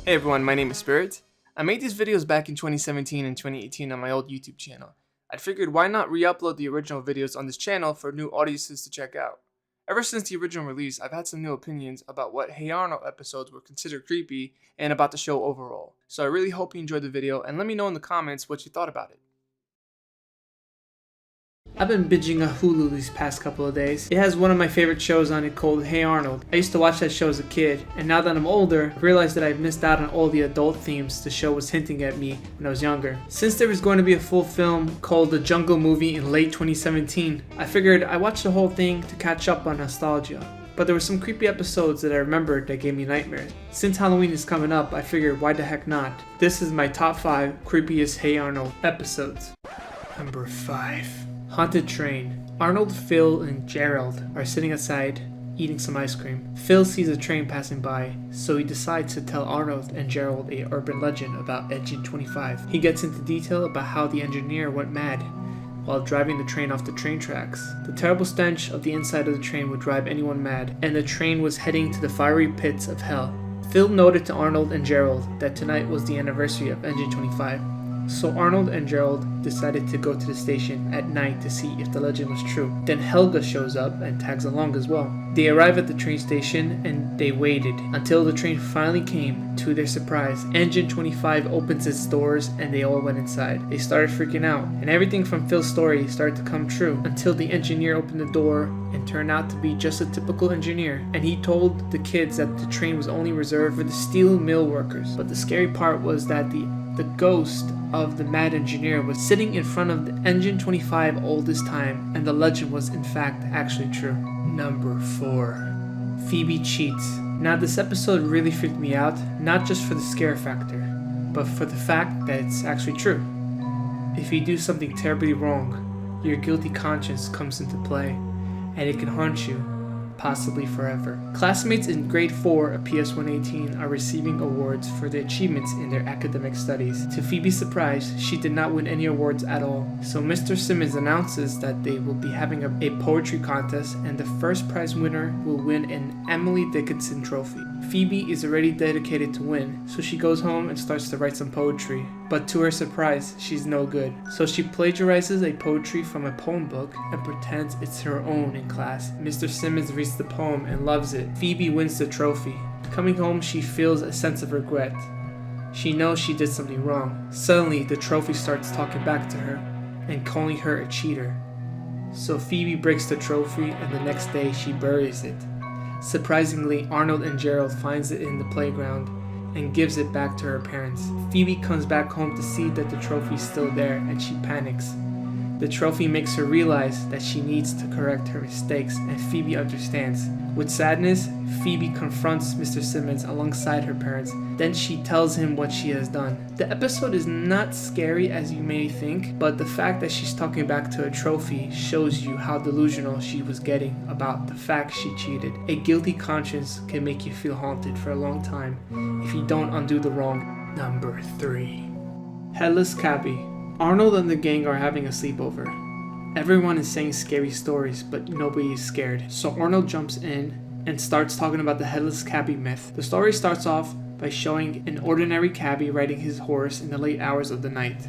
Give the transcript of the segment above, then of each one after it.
Hey everyone, my name is Spirit. I made these videos back in 2017 and 2018 on my old YouTube channel. I figured why not re-upload the original videos on this channel for new audiences to check out. Ever since the original release, I've had some new opinions about what Hey Arnold episodes were considered creepy and about the show overall. So I really hope you enjoyed the video and let me know in the comments what you thought about it. I've been binging a Hulu these past couple of days. It has one of my favorite shows on it called Hey Arnold. I used to watch that show as a kid, and now that I'm older, I realized that I've missed out on all the adult themes the show was hinting at me when I was younger. Since there was going to be a full film called The Jungle Movie in late 2017, I figured I'd watch the whole thing to catch up on nostalgia. But there were some creepy episodes that I remembered that gave me nightmares. Since Halloween is coming up, I figured why the heck not? This is my top 5 creepiest Hey Arnold episodes. Number 5. Haunted Train. Arnold, Phil, and Gerald are sitting outside eating some ice cream. Phil sees a train passing by, so he decides to tell Arnold and Gerald a urban legend about Engine 25. He gets into detail about how the engineer went mad while driving the train off the train tracks. The terrible stench of the inside of the train would drive anyone mad, and the train was heading to the fiery pits of hell. Phil noted to Arnold and Gerald that tonight was the anniversary of Engine 25. So Arnold and Gerald decided to go to the station at night to see if the legend was true. Then Helga shows up and tags along as well. They arrive at the train station and they waited until the train finally came. To their surprise, Engine 25 opens its doors and they all went inside. They started freaking out, and everything from Phil's story started to come true until the engineer opened the door and turned out to be just a typical engineer. And he told the kids that the train was only reserved for the steel mill workers. But the scary part was that the ghost of the mad engineer was sitting in front of the Engine 25 all this time, and the legend was in fact actually true. Number 4. Phoebe Cheats. Now this episode really freaked me out, not just for the scare factor, but for the fact that it's actually true. If you do something terribly wrong, your guilty conscience comes into play, and it can haunt you, possibly forever. Classmates in grade 4 of PS 118 are receiving awards for their achievements in their academic studies. To Phoebe's surprise, she did not win any awards at all. So Mr. Simmons announces that they will be having a poetry contest, and the first prize winner will win an Emily Dickinson trophy. Phoebe is already dedicated to win, so she goes home and starts to write some poetry. But to her surprise, she's no good. So she plagiarizes a poetry from a poem book and pretends it's her own in class. Mr. Simmons reads the poem and loves it. Phoebe wins the trophy. Coming home, she feels a sense of regret. She knows she did something wrong. Suddenly, the trophy starts talking back to her and calling her a cheater. So Phoebe breaks the trophy, and the next day she buries it. Surprisingly, Arnold and Gerald finds it in the playground and gives it back to her parents. Phoebe comes back home to see that the trophy is still there, and she panics. The trophy makes her realize that she needs to correct her mistakes, and Phoebe understands. With sadness, Phoebe confronts Mr. Simmons alongside her parents. Then she tells him what she has done. The episode is not scary as you may think, but the fact that she's talking back to a trophy shows you how delusional she was getting about the fact she cheated. A guilty conscience can make you feel haunted for a long time if you don't undo the wrong. Number 3. Headless Cabbie. Arnold and the gang are having a sleepover. Everyone is saying scary stories, but nobody is scared. So Arnold jumps in and starts talking about the Headless Cabbie myth. The story starts off by showing an ordinary cabbie riding his horse in the late hours of the night.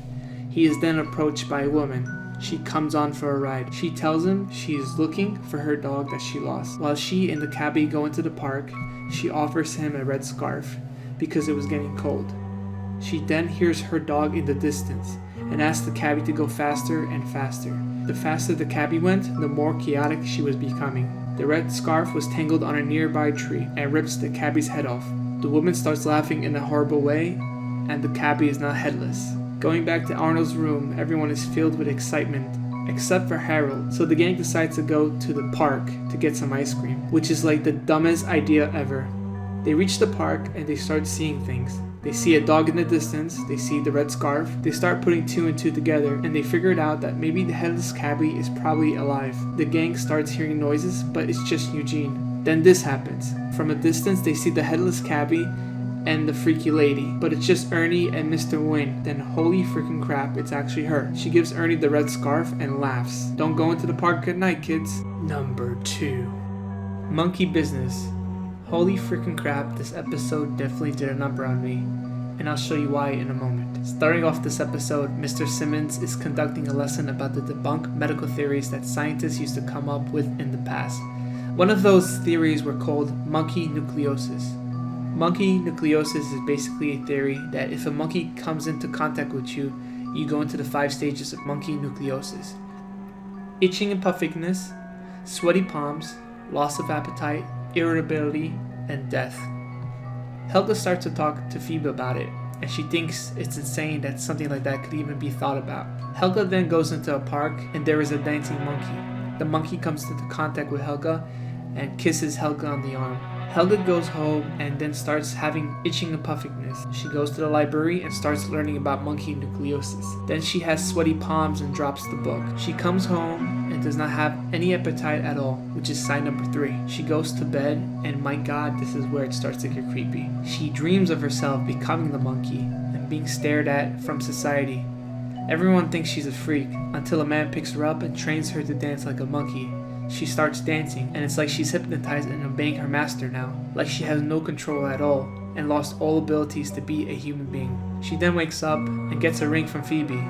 He is then approached by a woman. She comes on for a ride. She tells him she is looking for her dog that she lost. While she and the cabbie go into the park, she offers him a red scarf because it was getting cold. She then hears her dog in the distance and asks the cabbie to go faster and faster. The faster the cabbie went, the more chaotic she was becoming. The red scarf was tangled on a nearby tree and rips the cabbie's head off. The woman starts laughing in a horrible way, and the cabbie is now headless. Going back to Arnold's room, everyone is filled with excitement, except for Harold. So the gang decides to go to the park to get some ice cream, which is like the dumbest idea ever. They reach the park and they start seeing things. They see a dog in the distance, they see the red scarf, they start putting 2 and 2 together, and they figured out that maybe the Headless Cabbie is probably alive. The gang starts hearing noises, but it's just Eugene. Then this happens. From a distance, they see the Headless Cabbie and the freaky lady, but it's just Ernie and Mr. Wayne. Then holy freaking crap, it's actually her. She gives Ernie the red scarf and laughs. Don't go into the park at night, kids. Number 2. Monkey Business. Holy freaking crap, this episode definitely did a number on me, and I'll show you why in a moment. Starting off this episode, Mr. Simmons is conducting a lesson about the debunked medical theories that scientists used to come up with in the past. One of those theories were called monkey nucleosis. Monkey nucleosis is basically a theory that if a monkey comes into contact with you, you go into the 5 stages of monkey nucleosis. Itching and puffiness, sweaty palms, loss of appetite, irritability, and death. Helga starts to talk to Phoebe about it, and she thinks it's insane that something like that could even be thought about. Helga then goes into a park, and there is a dancing monkey. The monkey comes into contact with Helga and kisses Helga on the arm. Helga goes home and then starts having itching and puffiness. She goes to the library and starts learning about monkey nucleosis. Then she has sweaty palms and drops the book. She comes home and does not have any appetite at all, which is sign number 3. She goes to bed, and my god, this is where it starts to get creepy. She dreams of herself becoming the monkey and being stared at from society. Everyone thinks she's a freak until a man picks her up and trains her to dance like a monkey. She starts dancing, and it's like she's hypnotized and obeying her master now, like she has no control at all and lost all abilities to be a human being. She then wakes up and gets a ring from Phoebe,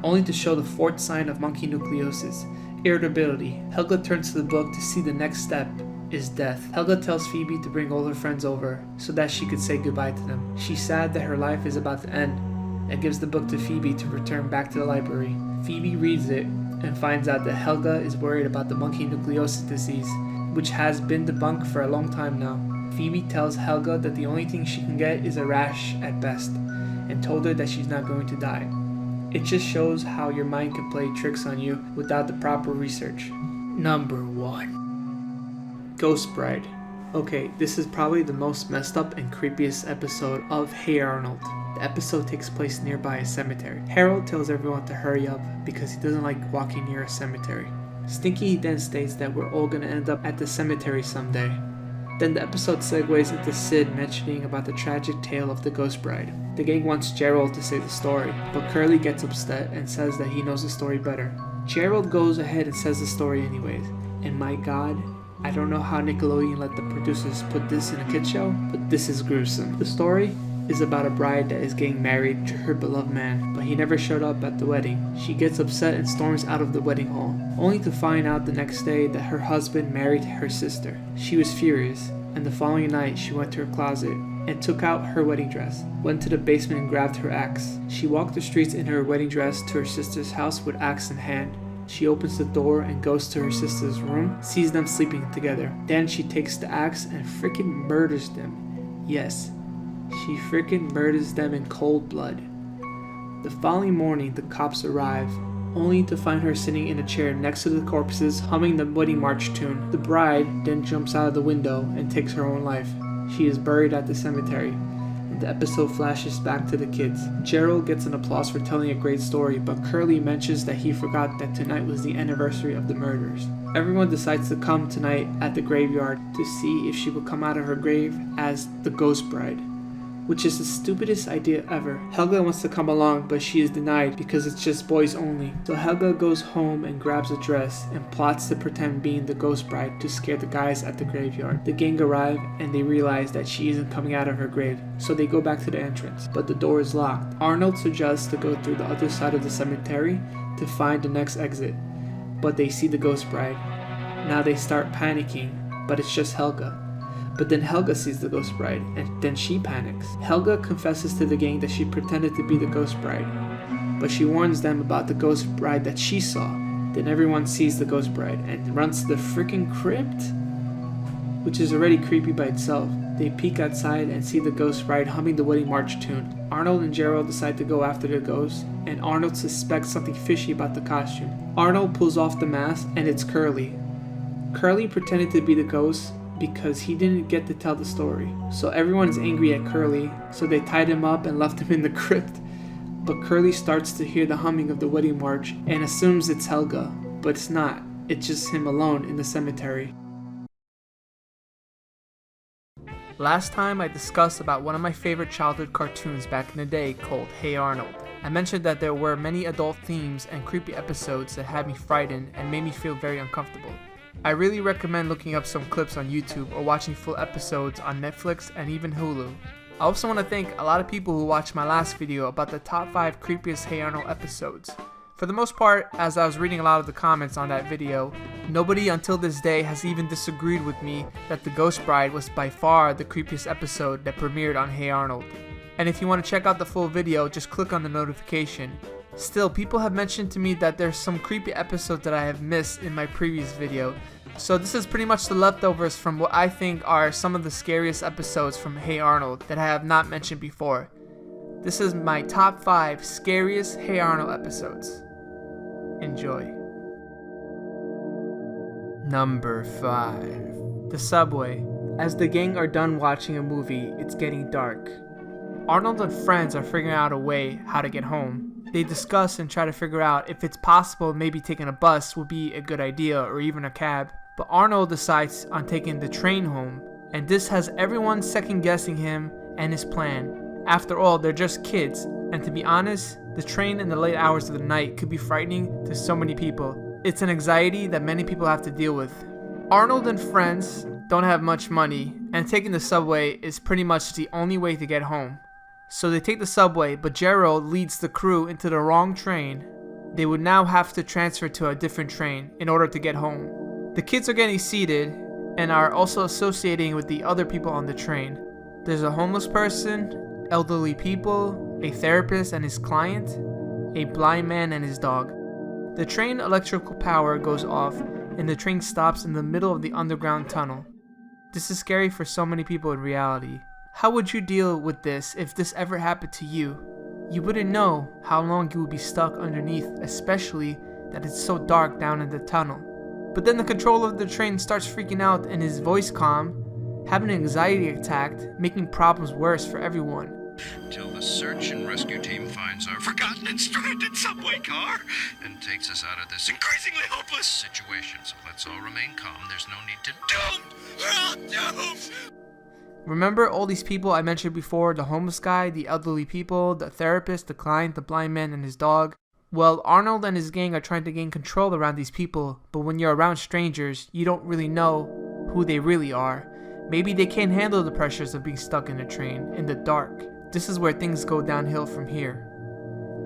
only to show the 4th sign of monkey nucleosis, irritability. Helga turns to the book to see the next step is death. Helga tells Phoebe to bring all her friends over so that she could say goodbye to them. She's sad that her life is about to end and gives the book to Phoebe to return back to the library. Phoebe reads it and finds out that Helga is worried about the monkey nucleosis disease, which has been debunked for a long time now. Phoebe tells Helga that the only thing she can get is a rash at best, and told her that she's not going to die. It just shows how your mind can play tricks on you without the proper research. Number 1. Ghost Bride. Okay, this is probably the most messed up and creepiest episode of Hey Arnold. The episode takes place nearby a cemetery. Harold tells everyone to hurry up because he doesn't like walking near a cemetery. Stinky then states that we're all gonna end up at the cemetery someday. Then the episode segues into Sid mentioning about the tragic tale of the Ghost Bride. The gang wants Gerald to say the story, but Curly gets upset and says that he knows the story better. Gerald goes ahead and says the story anyways, and my god, I don't know how Nickelodeon let the producers put this in a kid show, but this is gruesome. The story is about a bride that is getting married to her beloved man, but he never showed up at the wedding. She gets upset and storms out of the wedding hall, only to find out the next day that her husband married her sister. She was furious, and the following night she went to her closet and took out her wedding dress, went to the basement and grabbed her axe. She walked the streets in her wedding dress to her sister's house with axe in hand. She opens the door and goes to her sister's room, sees them sleeping together. Then she takes the axe and freaking murders them. Yes, she freaking murders them in cold blood. The following morning, the cops arrive, only to find her sitting in a chair next to the corpses, humming the wedding march tune. The bride then jumps out of the window and takes her own life. She is buried at the cemetery, and the episode flashes back to the kids. Gerald gets an applause for telling a great story, but Curly mentions that he forgot that tonight was the anniversary of the murders. Everyone decides to come tonight at the graveyard to see if she will come out of her grave as the Ghost Bride, which is the stupidest idea ever. Helga wants to come along, but she is denied because it's just boys only. So Helga goes home and grabs a dress and plots to pretend being the Ghost Bride to scare the guys at the graveyard. The gang arrive and they realize that she isn't coming out of her grave, so they go back to the entrance, but the door is locked. Arnold suggests to go through the other side of the cemetery to find the next exit, but they see the Ghost Bride. Now they start panicking, but it's just Helga. But then Helga sees the Ghost Bride, and then she panics. Helga confesses to the gang that she pretended to be the Ghost Bride, but she warns them about the Ghost Bride that she saw. Then everyone sees the Ghost Bride and runs to the freaking crypt, which is already creepy by itself. They peek outside and see the Ghost Bride humming the wedding march tune. Arnold and Gerald decide to go after the ghost, and Arnold suspects something fishy about the costume. Arnold pulls off the mask, and it's Curly. Curly pretended to be the ghost because he didn't get to tell the story. So everyone is angry at Curly, so they tied him up and left him in the crypt. But Curly starts to hear the humming of the wedding march and assumes it's Helga, but it's not. It's just him alone in the cemetery. Last time I discussed about one of my favorite childhood cartoons back in the day called Hey Arnold. I mentioned that there were many adult themes and creepy episodes that had me frightened and made me feel very uncomfortable. I really recommend looking up some clips on YouTube or watching full episodes on Netflix and even Hulu. I also want to thank a lot of people who watched my last video about the top 5 creepiest Hey Arnold episodes. For the most part, as I was reading a lot of the comments on that video, nobody until this day has even disagreed with me that the Ghost Bride was by far the creepiest episode that premiered on Hey Arnold. And if you want to check out the full video, just click on the notification. Still, people have mentioned to me that there's some creepy episodes that I have missed in my previous video. So this is pretty much the leftovers from what I think are some of the scariest episodes from Hey Arnold that I have not mentioned before. This is my top 5 scariest Hey Arnold episodes. Enjoy. Number 5. The subway. As the gang are done watching a movie, it's getting dark. Arnold and friends are figuring out a way how to get home. They discuss and try to figure out if it's possible maybe taking a bus would be a good idea or even a cab. But Arnold decides on taking the train home, and this has everyone second guessing him and his plan. After all, they're just kids, and to be honest, the train in the late hours of the night could be frightening to so many people. It's an anxiety that many people have to deal with. Arnold and friends don't have much money, and taking the subway is pretty much the only way to get home. So they take the subway, but Gerald leads the crew into the wrong train. They would now have to transfer to a different train in order to get home. The kids are getting seated and are also associating with the other people on the train. There's a homeless person, elderly people, a therapist and his client, a blind man and his dog. The train electrical power goes off and the train stops in the middle of the underground tunnel. This is scary for so many people in reality. How would you deal with this if this ever happened to you? You wouldn't know how long you would be stuck underneath, especially that it's so dark down in the tunnel. But then the controller of the train starts freaking out and his voice calm, having an anxiety attack, making problems worse for everyone. Till the search and rescue team finds our forgotten and stranded subway car and takes us out of this increasingly hopeless situation. So let's all remain calm. There's no need to doom. We're all doomed. Remember all these people I mentioned before, the homeless guy, the elderly people, the therapist, the client, the blind man, and his dog? Well, Arnold and his gang are trying to gain control around these people, but when you're around strangers, you don't really know who they really are. Maybe they can't handle the pressures of being stuck in a train in the dark. This is where things go downhill from here.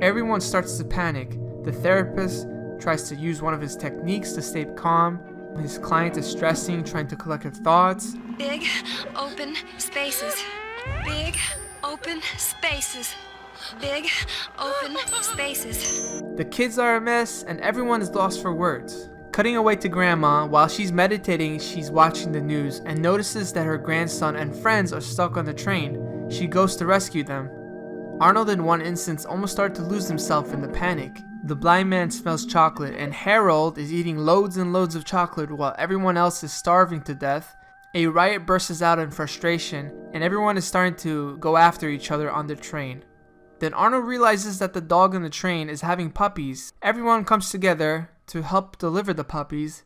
Everyone starts to panic. The therapist tries to use one of his techniques to stay calm. His client is stressing, trying to collect her thoughts. Big, open spaces. Big, open spaces. Big, open spaces. The kids are a mess, and everyone is lost for words. Cutting away to Grandma, while she's meditating, she's watching the news and notices that her grandson and friends are stuck on the train. She goes to rescue them. Arnold in one instance almost started to lose himself in the panic. The blind man smells chocolate, and Harold is eating loads and loads of chocolate while everyone else is starving to death. A riot bursts out in frustration, and everyone is starting to go after each other on the train. Then Arnold realizes that the dog on the train is having puppies. Everyone comes together to help deliver the puppies.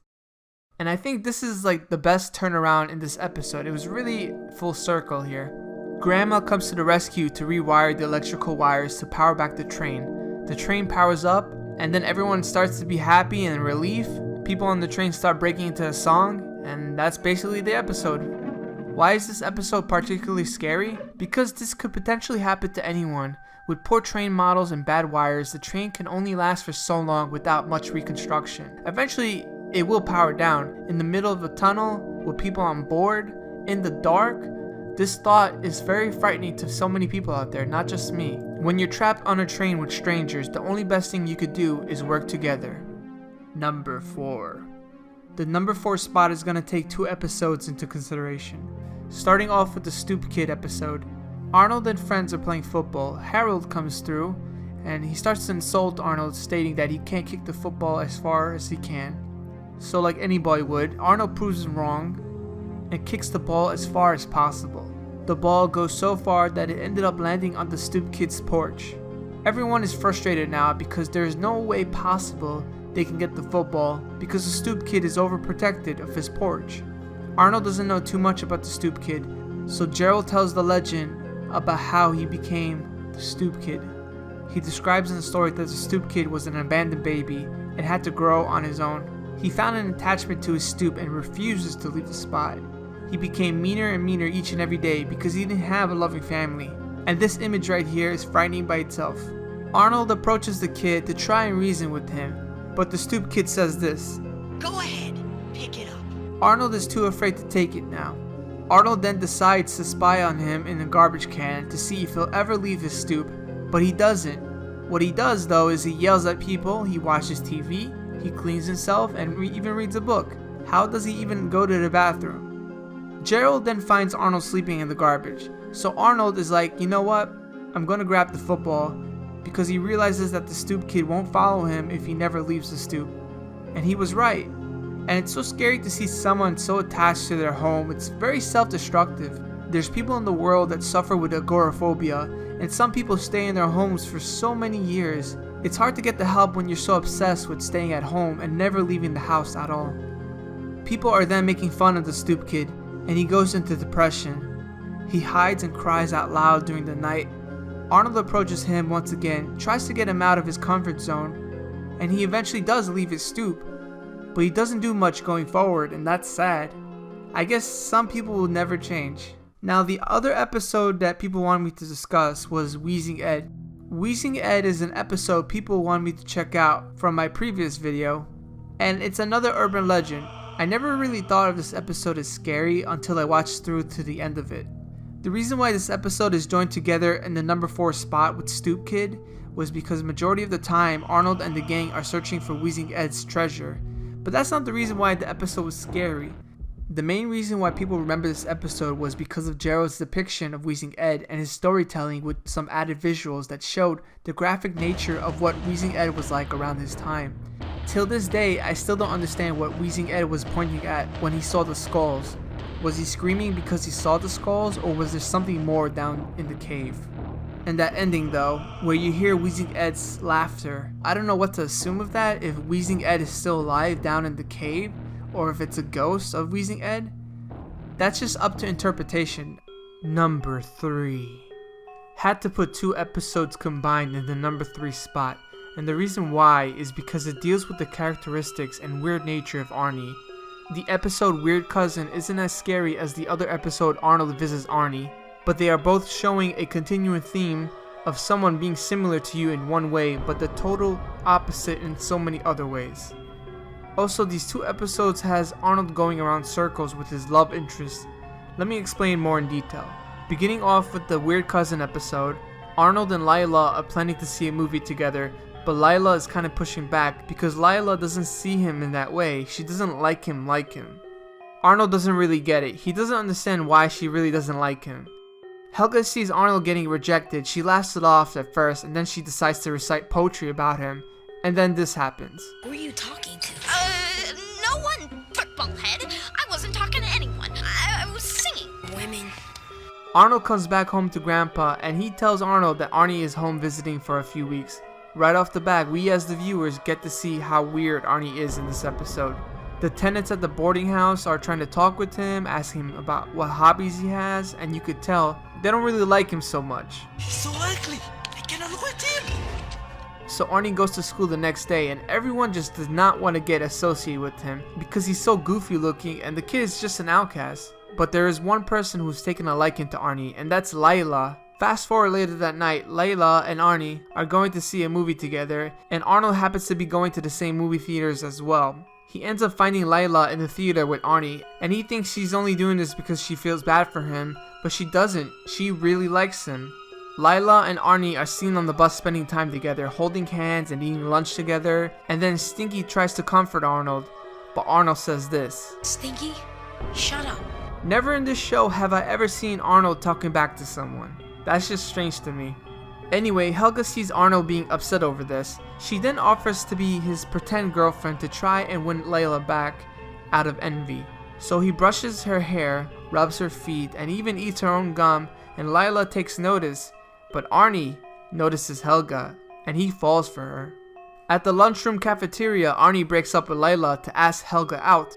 And I think this is like the best turnaround in this episode. It was really full circle here. Grandma comes to the rescue to rewire the electrical wires to power back the train. The train powers up, and then everyone starts to be happy and in relief. People on the train start breaking into a song, and that's basically the episode. Why is this episode particularly scary? Because this could potentially happen to anyone. With poor train models and bad wires, the train can only last for so long without much reconstruction. Eventually, it will power down. In the middle of a tunnel, with people on board, in the dark. This thought is very frightening to so many people out there, not just me. When you're trapped on a train with strangers, the only best thing you could do is work together. Number 4. The number 4 spot is going to take 2 episodes into consideration. Starting off with the Stoop Kid episode. Arnold and friends are playing football. Harold comes through and he starts to insult Arnold, stating that he can't kick the football as far as he can. So like any boy would, Arnold proves him wrong and kicks the ball as far as possible. The ball goes so far that it ended up landing on the Stoop Kid's porch. Everyone is frustrated now because there is no way possible they can get the football because the Stoop Kid is overprotected of his porch. Arnold doesn't know too much about the Stoop Kid, so Gerald tells the legend about how he became the Stoop Kid. He describes in the story that the Stoop Kid was an abandoned baby and had to grow on his own. He found an attachment to his stoop and refuses to leave the spot. He became meaner and meaner each and every day because he didn't have a loving family. And this image right here is frightening by itself. Arnold approaches the kid to try and reason with him, but the stoop kid says this: "Go ahead, pick it up." Arnold is too afraid to take it now. Arnold then decides to spy on him in a garbage can to see if he'll ever leave his stoop, but he doesn't. What he does though is he yells at people, he watches TV, he cleans himself, and even reads a book. How does he even go to the bathroom? Gerald then finds Arnold sleeping in the garbage, so Arnold is like, you know what, I'm gonna grab the football, because he realizes that the stoop kid won't follow him if he never leaves the stoop. And he was right. And it's so scary to see someone so attached to their home. It's very self-destructive. There's people in the world that suffer with agoraphobia, and some people stay in their homes for so many years. It's hard to get the help when you're so obsessed with staying at home and never leaving the house at all. People are then making fun of the stoop kid, and he goes into depression. He hides and cries out loud during the night. Arnold approaches him once again, tries to get him out of his comfort zone, and he eventually does leave his stoop. But he doesn't do much going forward, and that's sad. I guess some people will never change. Now, the other episode that people wanted me to discuss was Wheezing Ed. Wheezing Ed is an episode people wanted me to check out from my previous video, and it's another urban legend. I never really thought of this episode as scary until I watched through to the end of it. The reason why this episode is joined together in the number 4 spot with Stoop Kid was because majority of the time Arnold and the gang are searching for Wheezing Ed's treasure. But that's not the reason why the episode was scary. The main reason why people remember this episode was because of Gerald's depiction of Wheezing Ed and his storytelling with some added visuals that showed the graphic nature of what Wheezing Ed was like around his time. Till this day, I still don't understand what Wheezing Ed was pointing at when he saw the skulls. Was he screaming because he saw the skulls, or was there something more down in the cave? And that ending though, where you hear Wheezing Ed's laughter, I don't know what to assume of that, if Wheezing Ed is still alive down in the cave, or if it's a ghost of Wheezing Ed. That's just up to interpretation. Number 3. Had to put 2 episodes combined in the number 3 spot, and the reason why is because it deals with the characteristics and weird nature of Arnie. The episode Weird Cousin isn't as scary as the other episode Arnold visits Arnie, but they are both showing a continuing theme of someone being similar to you in one way, but the total opposite in so many other ways. Also, these 2 episodes has Arnold going around circles with his love interest. Let me explain more in detail. Beginning off with the Weird Cousin episode, Arnold and Lila are planning to see a movie together, but Lila is kind of pushing back because Lila doesn't see him in that way. She doesn't like him. Arnold doesn't really get it. He doesn't understand why she really doesn't like him. Helga sees Arnold getting rejected. She laughs it off at first, and then she decides to recite poetry about him. And then this happens. Who are you talking to? No one, football head. I wasn't talking to anyone. I was singing. Women. Arnold comes back home to Grandpa, and he tells Arnold that Arnie is home visiting for a few weeks. Right off the bat, we as the viewers get to see how weird Arnie is in this episode. The tenants at the boarding house are trying to talk with him, asking him about what hobbies he has, and you could tell they don't really like him so much. He's so ugly. I cannot look at him. So Arnie goes to school the next day, and everyone just does not want to get associated with him because he's so goofy looking and the kid is just an outcast. But there is one person who's taken a liking to Arnie, and that's Lila. Fast forward later that night, Layla and Arnie are going to see a movie together, and Arnold happens to be going to the same movie theaters as well. He ends up finding Layla in the theater with Arnie, and he thinks she's only doing this because she feels bad for him, but she doesn't. She really likes him. Layla and Arnie are seen on the bus spending time together, holding hands and eating lunch together, and then Stinky tries to comfort Arnold, but Arnold says this: Stinky, shut up. Never in this show have I ever seen Arnold talking back to someone. That's just strange to me. Anyway, Helga sees Arnold being upset over this. She then offers to be his pretend girlfriend to try and win Layla back out of envy. So he brushes her hair, rubs her feet, and even eats her own gum, and Layla takes notice. But Arnie notices Helga, and he falls for her. At the lunchroom cafeteria, Arnie breaks up with Layla to ask Helga out.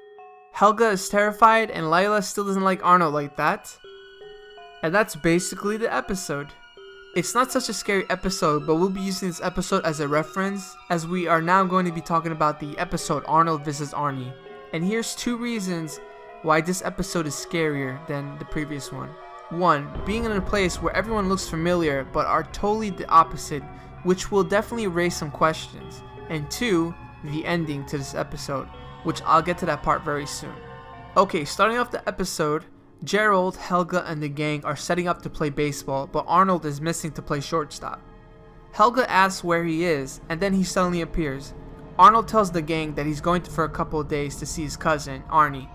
Helga is terrified, and Layla still doesn't like Arnold like that. And that's basically the episode. It's not such a scary episode, but we'll be using this episode as a reference, as we are now going to be talking about the episode Arnold vs. Arnie. And here's 2 reasons why this episode is scarier than the previous one. 1. Being in a place where everyone looks familiar but are totally the opposite, which will definitely raise some questions. And 2. The ending to this episode, which I'll get to that part very soon. Okay, starting off the episode, Gerald, Helga, and the gang are setting up to play baseball, but Arnold is missing to play shortstop. Helga asks where he is, and then he suddenly appears. Arnold tells the gang that he's going for a couple of days to see his cousin, Arnie.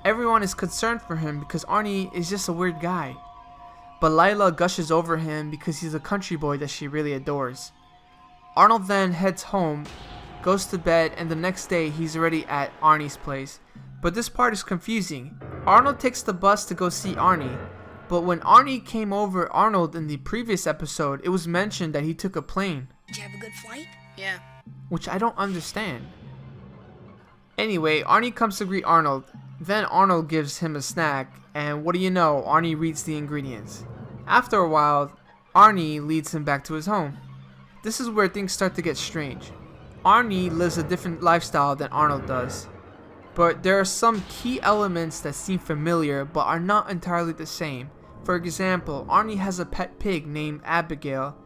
Everyone is concerned for him because Arnie is just a weird guy. But Lila gushes over him because he's a country boy that she really adores. Arnold then heads home, goes to bed, and the next day he's already at Arnie's place. But this part is confusing. Arnold takes the bus to go see Arnie, but when Arnie came over Arnold in the previous episode, it was mentioned that he took a plane. Did you have a good flight? Yeah. Which I don't understand. Anyway, Arnie comes to greet Arnold. Then Arnold gives him a snack, and what do you know, Arnie reads the ingredients. After a while, Arnie leads him back to his home. This is where things start to get strange. Arnie lives a different lifestyle than Arnold does. But there are some key elements that seem familiar but are not entirely the same. For example, Arnie has a pet pig named Abigail,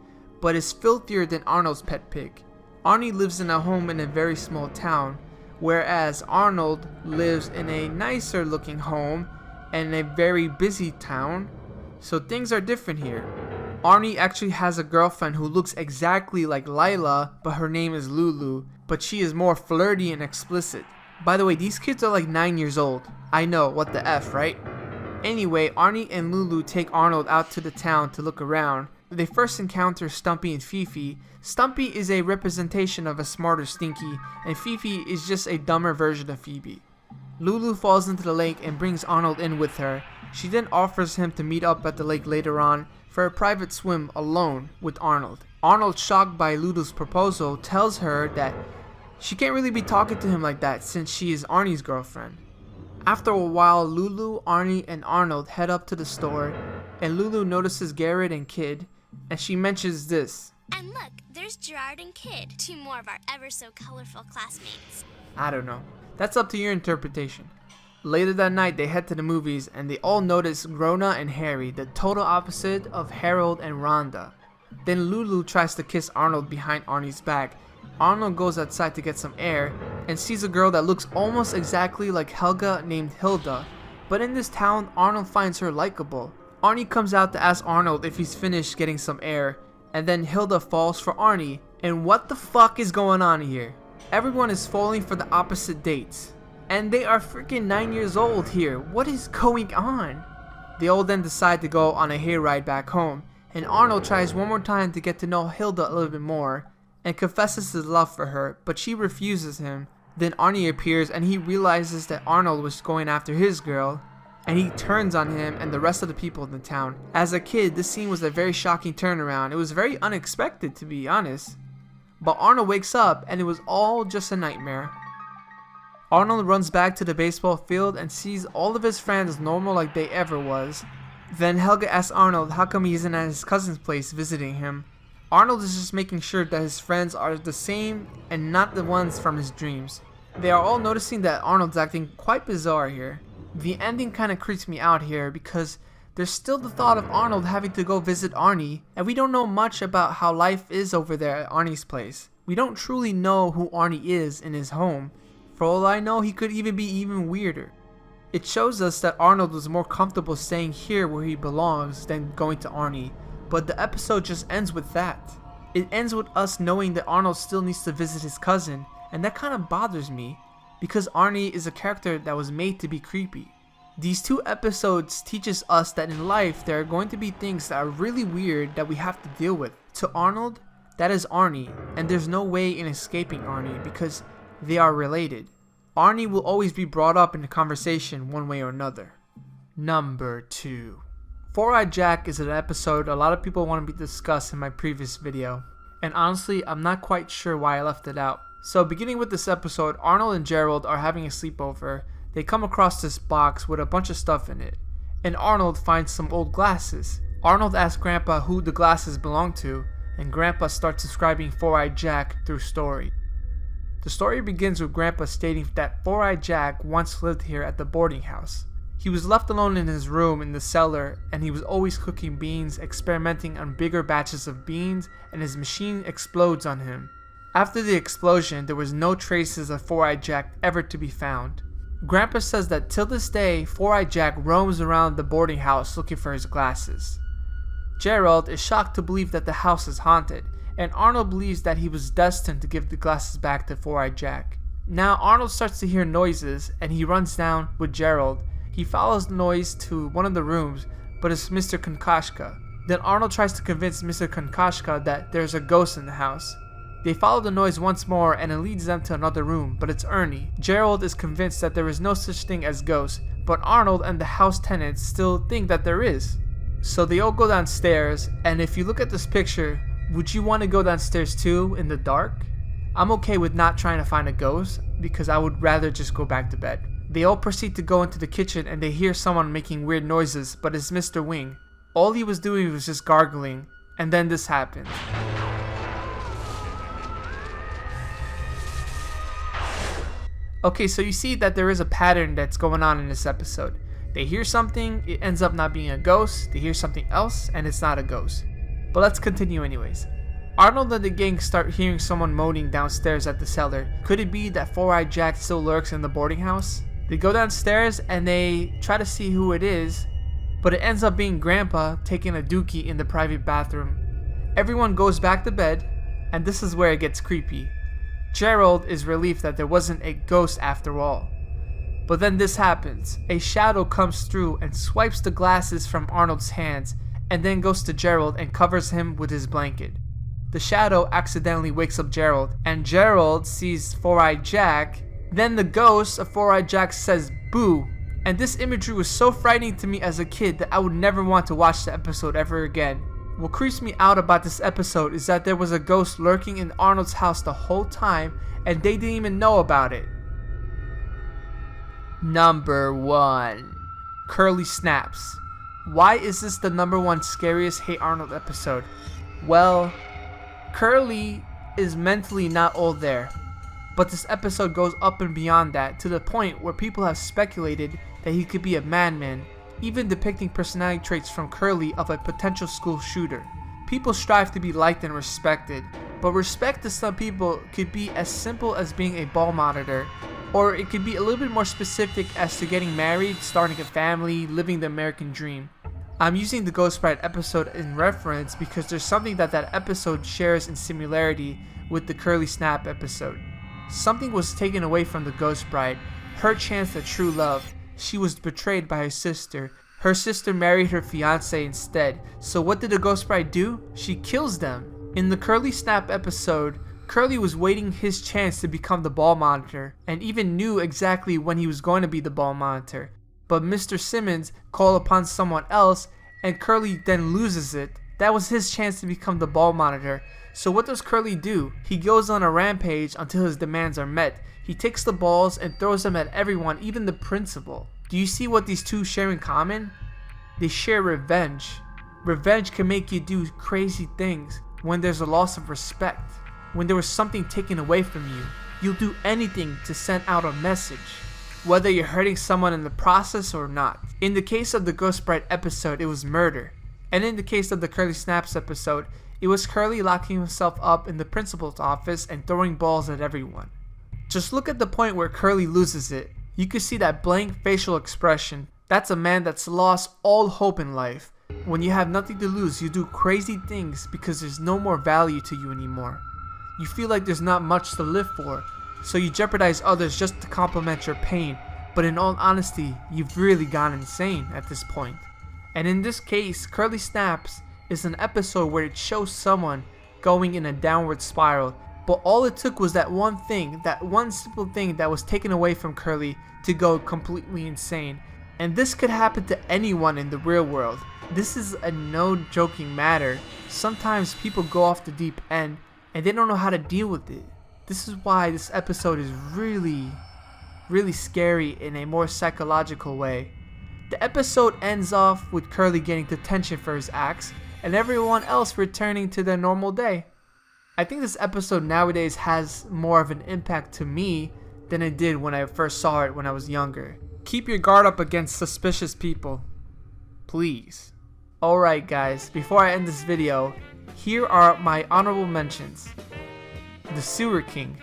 but is filthier than Arnold's pet pig. Arnie lives in a home in a very small town, whereas Arnold lives in a nicer looking home and a very busy town, so things are different here. Arnie actually has a girlfriend who looks exactly like Lila, but her name is Lulu, but she is more flirty and explicit. By the way, these kids are like 9 years old. I know, what the F, right? Anyway, Arnie and Lulu take Arnold out to the town to look around. They first encounter Stumpy and Fifi. Stumpy is a representation of a smarter Stinky, and Fifi is just a dumber version of Phoebe. Lulu falls into the lake and brings Arnold in with her. She then offers him to meet up at the lake later on for a private swim alone with Arnold. Arnold, shocked by Lulu's proposal, tells her that she can't really be talking to him like that since she is Arnie's girlfriend. After a while, Lulu, Arnie, and Arnold head up to the store, and Lulu notices Garrett and Kid, and she mentions this. And look, there's Gerard and Kid, 2 more of our ever so colorful classmates. I don't know. That's up to your interpretation. Later that night, they head to the movies, and they all notice Grona and Harry, the total opposite of Harold and Rhonda. Then Lulu tries to kiss Arnold behind Arnie's back. Arnold goes outside to get some air and sees a girl that looks almost exactly like Helga named Hilda, but in this town, Arnold finds her likable. Arnie comes out to ask Arnold if he's finished getting some air, and then Hilda falls for Arnie. And what the fuck is going on here? Everyone is falling for the opposite dates, and they are freaking 9 years old here. What is going on? They all then decide to go on a hayride back home, and Arnold tries one more time to get to know Hilda a little bit more, and confesses his love for her, but she refuses him. Then Arnie appears and he realizes that Arnold was going after his girl, and he turns on him and the rest of the people in the town. As a kid, this scene was a very shocking turnaround. It was very unexpected, to be honest. But Arnold wakes up and it was all just a nightmare. Arnold runs back to the baseball field and sees all of his friends normal like they ever was. Then Helga asks Arnold how come he isn't at his cousin's place visiting him. Arnold is just making sure that his friends are the same and not the ones from his dreams. They are all noticing that Arnold's acting quite bizarre here. The ending kind of creeps me out here because there's still the thought of Arnold having to go visit Arnie, and we don't know much about how life is over there at Arnie's place. We don't truly know who Arnie is in his home. For all I know, he could even be even weirder. It shows us that Arnold was more comfortable staying here where he belongs than going to Arnie. But the episode just ends with that. It ends with us knowing that Arnold still needs to visit his cousin, and that kind of bothers me, because Arnie is a character that was made to be creepy. These 2 episodes teaches us that in life there are going to be things that are really weird that we have to deal with. To Arnold, that is Arnie, and there's no way in escaping Arnie because they are related. Arnie will always be brought up in the conversation one way or another. Number 2. Four-Eyed Jack is an episode a lot of people want to be discussed in my previous video, and honestly I'm not quite sure why I left it out. So beginning with this episode, Arnold and Gerald are having a sleepover. They come across this box with a bunch of stuff in it, and Arnold finds some old glasses. Arnold asks Grandpa who the glasses belong to, and Grandpa starts describing Four-Eyed Jack through story. The story begins with Grandpa stating that Four-Eyed Jack once lived here at the boarding house. He was left alone in his room in the cellar, and he was always cooking beans, experimenting on bigger batches of beans, and his machine explodes on him. After the explosion, there was no traces of Four-Eyed Jack ever to be found. Grandpa says that till this day, Four-Eyed Jack roams around the boarding house looking for his glasses. Gerald is shocked to believe that the house is haunted, and Arnold believes that he was destined to give the glasses back to Four-Eyed Jack. Now Arnold starts to hear noises, and he runs down with Gerald. He follows the noise to one of the rooms, but it's Mr. Konkashka. Then Arnold tries to convince Mr. Konkashka that there's a ghost in the house. They follow the noise once more, and it leads them to another room, but it's Ernie. Gerald is convinced that there is no such thing as ghosts, but Arnold and the house tenants still think that there is. So they all go downstairs, and if you look at this picture, would you want to go downstairs too in the dark? I'm okay with not trying to find a ghost, because I would rather just go back to bed. They all proceed to go into the kitchen, and they hear someone making weird noises, but it's Mr. Wing. All he was doing was just gargling, and then this happened. Okay, so you see that there is a pattern that's going on in this episode. They hear something, it ends up not being a ghost. They hear something else, and it's not a ghost. But let's continue anyways. Arnold and the gang start hearing someone moaning downstairs at the cellar. Could it be that Four-Eyed Jack still lurks in the boarding house? They go downstairs and they try to see who it is, but it ends up being Grandpa taking a dookie in the private bathroom. Everyone goes back to bed, and this is where it gets creepy. Gerald is relieved that there wasn't a ghost after all. But then this happens. A shadow comes through and swipes the glasses from Arnold's hands, and then goes to Gerald and covers him with his blanket. The shadow accidentally wakes up Gerald, and Gerald sees Four-Eyed Jack. Then the ghost of Four-Eyed Jack says boo, and this imagery was so frightening to me as a kid that I would never want to watch the episode ever again. What creeps me out about this episode is that there was a ghost lurking in Arnold's house the whole time, and they didn't even know about it. Number 1. Curly Snaps. Why is this the number 1 scariest Hey Arnold episode? Well, Curly is mentally not all there, but this episode goes up and beyond that to the point where people have speculated that he could be a madman, even depicting personality traits from Curly of a potential school shooter. People strive to be liked and respected, but respect to some people could be as simple as being a ball monitor, or it could be a little bit more specific as to getting married, starting a family, living the American dream. I'm using the Ghost Bride episode in reference because there's something that episode shares in similarity with the Curly Snap episode. Something was taken away from the Ghost Bride, her chance at true love. She was betrayed by her sister. Her sister married her fiance instead. So what did the Ghost Bride do? She kills them. In the Curly Snap episode, Curly was waiting his chance to become the ball monitor, and even knew exactly when he was going to be the ball monitor. But Mr. Simmons called upon someone else, and Curly then loses it. That was his chance to become the ball monitor. So what does Curly do? He goes on a rampage until his demands are met. He takes the balls and throws them at everyone, even the principal. Do you see what these two share in common? They share revenge. Revenge can make you do crazy things when there's a loss of respect. When there was something taken away from you, you'll do anything to send out a message, whether you're hurting someone in the process or not. In the case of the Ghost Bride episode, it was murder. And in the case of the Curly Snaps episode, it was Curly locking himself up in the principal's office and throwing balls at everyone. Just look at the point where Curly loses it. You can see that blank facial expression. That's a man that's lost all hope in life. When you have nothing to lose, you do crazy things because there's no more value to you anymore. You feel like there's not much to live for, so you jeopardize others just to complement your pain. But in all honesty, you've really gone insane at this point. And in this case, Curly Snaps is an episode where it shows someone going in a downward spiral. But all it took was that one thing, that one simple thing that was taken away from Curly to go completely insane. And this could happen to anyone in the real world. This is a no joking matter. Sometimes people go off the deep end and they don't know how to deal with it. This is why this episode is really scary in a more psychological way. The episode ends off with Curly getting detention for his acts and everyone else returning to their normal day. I think this episode nowadays has more of an impact to me than it did when I first saw it when I was younger. Keep your guard up against suspicious people. Please. Alright guys, before I end this video, here are my honorable mentions. The Sewer King.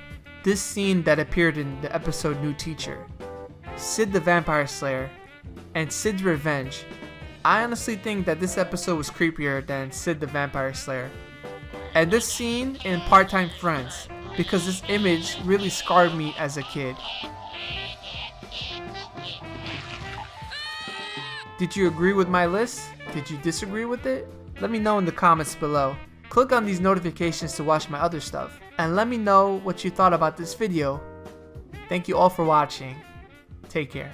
This scene that appeared in the episode New Teacher. Sid the Vampire Slayer. And Sid's Revenge. I honestly think that this episode was creepier than Sid the Vampire Slayer. And this scene in Part-Time Friends, because this image really scarred me as a kid. Did you agree with my list? Did you disagree with it? Let me know in the comments below. Click on these notifications to watch my other stuff. And let me know what you thought about this video. Thank you all for watching. Take care.